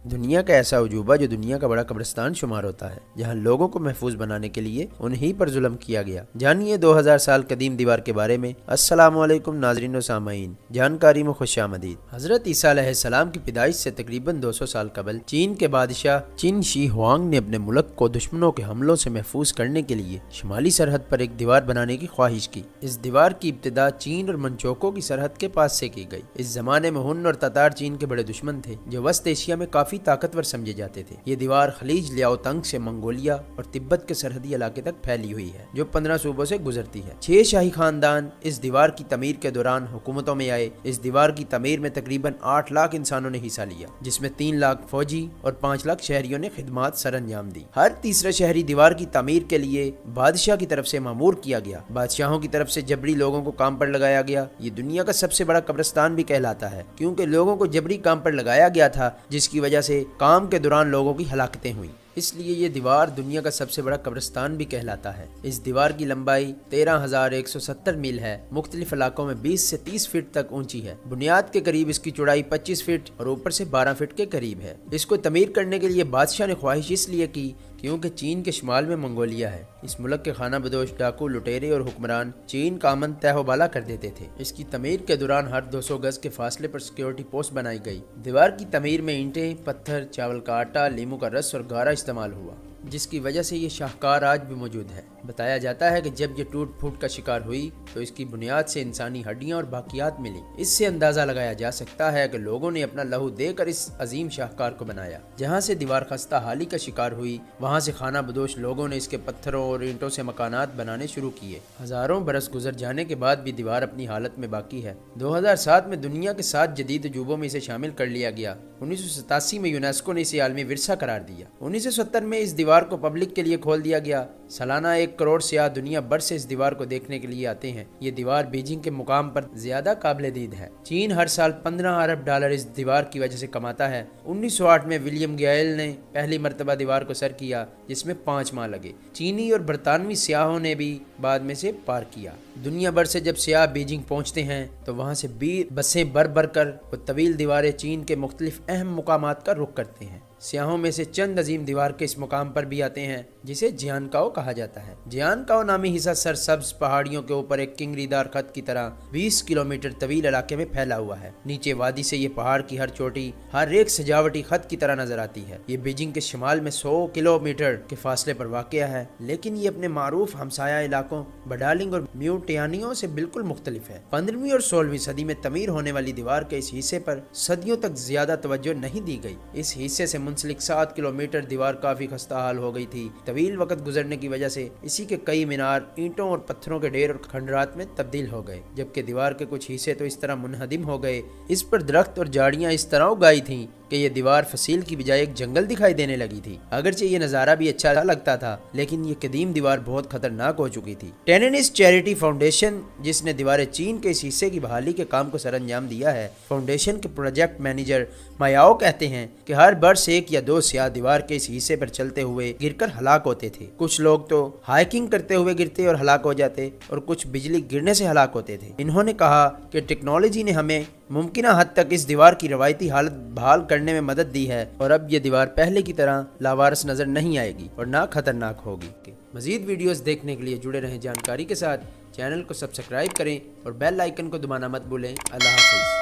دنیا کا ایسا عجوبہ جو دنیا کا بڑا قبرستان شمار ہوتا ہے، جہاں لوگوں کو محفوظ بنانے کے لیے انہی پر ظلم کیا گیا۔ جانیے 2000 سال قدیم دیوار کے بارے میں۔ السلام علیکم ناظرین و سامعین، جانکاری میں خوش آمدید۔ حضرت عیسیٰ علیہ السلام کی پیدائش سے تقریباً 200 سال قبل چین کے بادشاہ چین شی ہوانگ نے اپنے ملک کو دشمنوں کے حملوں سے محفوظ کرنے کے لیے شمالی سرحد پر ایک دیوار بنانے کی خواہش کی۔ اس دیوار کی ابتدا چین اور منچوکوں کی سرحد کے پاس سے کی گئی۔ اس زمانے میں ہن اور تتار چین کے بڑے دشمن تھے جو وسط ایشیا میں کافی طاقتور سمجھے جاتے تھے۔ یہ دیوار خلیج لیاؤ تنگ سے منگولیا اور تبت کے سرحدی علاقے تک پھیلی ہوئی ہے، جو 15 صوبوں سے گزرتی ہے۔ 6 شاہی خاندان اس دیوار کی تعمیر کے دوران حکومتوں میں آئے۔ اس دیوار کی تعمیر میں تقریباً 8 لاکھ انسانوں نے حصہ لیا، جس میں 3 لاکھ فوجی اور 5 لاکھ شہریوں نے خدمات سر انجام دی۔ ہر تیسرا شہری دیوار کی تعمیر کے لیے بادشاہ کی طرف سے مامور کیا گیا۔ بادشاہوں کی طرف سے جبری لوگوں کو کام پر لگایا گیا۔ یہ دنیا کا سب سے بڑا قبرستان بھی کہلاتا ہے، کیونکہ لوگوں کو جبری کام پر لگایا گیا تھا، جس کی وجہ سے کام کے دوران لوگوں کی ہلاکتیں ہوئیں۔ اس لیے یہ دیوار دنیا کا سب سے بڑا قبرستان بھی کہلاتا ہے۔ اس دیوار کی لمبائی 13,170 میل ہے، مختلف علاقوں میں 20 سے 30 فٹ تک اونچی ہے۔ بنیاد کے قریب اس کی چوڑائی 25 فٹ اور اوپر سے 12 فٹ کے قریب ہے۔ اس کو تعمیر کرنے کے لیے بادشاہ نے خواہش اس لیے کی کیونکہ چین کے شمال میں منگولیا ہے۔ اس ملک کے خانہ بدوش، ڈاکو، لٹیرے اور حکمران چین کا امن تہ و بالا کر دیتے تھے۔ اس کی تعمیر کے دوران ہر 200 گز کے فاصلے پر سیکیورٹی پوسٹ بنائی گئی۔ دیوار کی تعمیر میں اینٹیں، پتھر، چاول کا آٹا، لیموں کا رس اور گارا استعمال ہوا، جس کی وجہ سے یہ شاہکار آج بھی موجود ہے۔ بتایا جاتا ہے کہ جب یہ ٹوٹ پھوٹ کا شکار ہوئی تو اس کی بنیاد سے انسانی ہڈیاں اور باقیات ملی۔ اس سے اندازہ لگایا جا سکتا ہے کہ لوگوں نے اپنا لہو دے کر اس عظیم شاہکار کو بنایا۔ جہاں سے دیوار خستہ حالی کا شکار ہوئی، وہاں سے خانہ بدوش لوگوں نے اس کے پتھروں اور اینٹوں سے مکانات بنانے شروع کیے۔ ہزاروں برس گزر جانے کے بعد بھی دیوار اپنی حالت میں باقی ہے۔ 2007 میں دنیا کے 7 جدید عجوبوں میں اسے شامل کر لیا گیا۔ 1987 میں یونیسکو نے اسے عالمی ورثہ قرار دیا۔ 1970 میں اس دیوار کو پبلک کے لیے کھول دیا گیا۔ سالانہ 1 کروڑ سیاح دنیا بھر سے اس دیوار کو دیکھنے کے لیے آتے ہیں۔ یہ دیوار بیجنگ کے مقام پر زیادہ قابل دید ہے۔ چین ہر سال 15 ارب ڈالر اس دیوار کی وجہ سے کماتا ہے۔ 1908 میں ولیم گیل نے پہلی مرتبہ دیوار کو سر کیا، جس میں 5 ماہ لگے۔ چینی اور برطانوی سیاحوں نے بھی بعد میں سے پار کیا۔ دنیا بھر سے جب سیاح بیجنگ پہنچتے ہیں تو وہاں سے بسیں بھر کر وہ طویل دیواریں چین کے مختلف اہم مقامات کا رخ کرتے ہیں۔ سیاحوں میں سے چند عظیم دیوار کے اس مقام پر بھی آتے ہیں، جسے جیانکاؤ کہا جاتا ہے۔ جیانکاؤ نامی حصہ سرسبز پہاڑیوں کے اوپر ایک کنگری دار خط کی طرح 20 کلومیٹر طویل علاقے میں پھیلا ہوا ہے۔ نیچے وادی سے یہ پہاڑ کی ہر چوٹی ہر ایک سجاوٹی خط کی طرح نظر آتی ہے۔ یہ بیجنگ کے شمال میں 100 کلومیٹر کے فاصلے پر واقع ہے، لیکن یہ اپنے معروف ہمسایہ علاقوں بڈالنگ اور میوٹیانیوں سے بالکل مختلف ہے۔ 15ویں اور 16ویں صدی میں تعمیر ہونے والی دیوار کے اس حصے پر صدیوں تک زیادہ توجہ نہیں دی گئی۔ اس حصے سے منسلک 7 کلومیٹر دیوار کافی خستہ حال ہو گئی تھی۔ طویل وقت گزرنے کی وجہ سے اسی کے کئی مینار اینٹوں اور پتھروں کے ڈھیر اور کھنڈرات میں تبدیل ہو گئے، جبکہ دیوار کے کچھ حصے تو اس طرح منہدم ہو گئے۔ اس پر درخت اور جھاڑیاں اس طرح اگائی تھیں کہ یہ دیوار فصیل کی بجائے ایک جنگل دکھائی دینے لگی تھی۔ اگرچہ یہ نظارہ بھی اچھا لگتا تھا، لیکن یہ قدیم دیوار بہت خطرناک ہو چکی تھی۔ ٹیننس چیریٹی فاؤنڈیشن، جس نے دیوار چین کے اس حصے کی بحالی کے کام کو سر انجام دیا ہے، فاؤنڈیشن کے پروجیکٹ مینیجر مایاؤ کہتے ہیں کہ ہر برس 1 یا 2 سیاح دیوار کے اس حصے پر چلتے ہوئے گر کر ہلاک ہوتے تھے۔ کچھ لوگ تو ہائیکنگ کرتے ہوئے گرتے اور ہلاک ہو جاتے، اور کچھ بجلی گرنے سے ہلاک ہوتے تھے۔ انہوں نے کہا کہ ٹیکنالوجی نے ہمیں ممکنہ حد تک اس دیوار کی روایتی حالت بحال کرنے میں مدد دی ہے، اور اب یہ دیوار پہلے کی طرح لاوارث نظر نہیں آئے گی اور نہ خطرناک ہوگی۔ مزید ویڈیوز دیکھنے کے لیے جڑے رہیں جانکاری کے ساتھ۔ چینل کو سبسکرائب کریں اور بیل آئیکن کو دبانا مت بھولیں۔ اللہ حافظ۔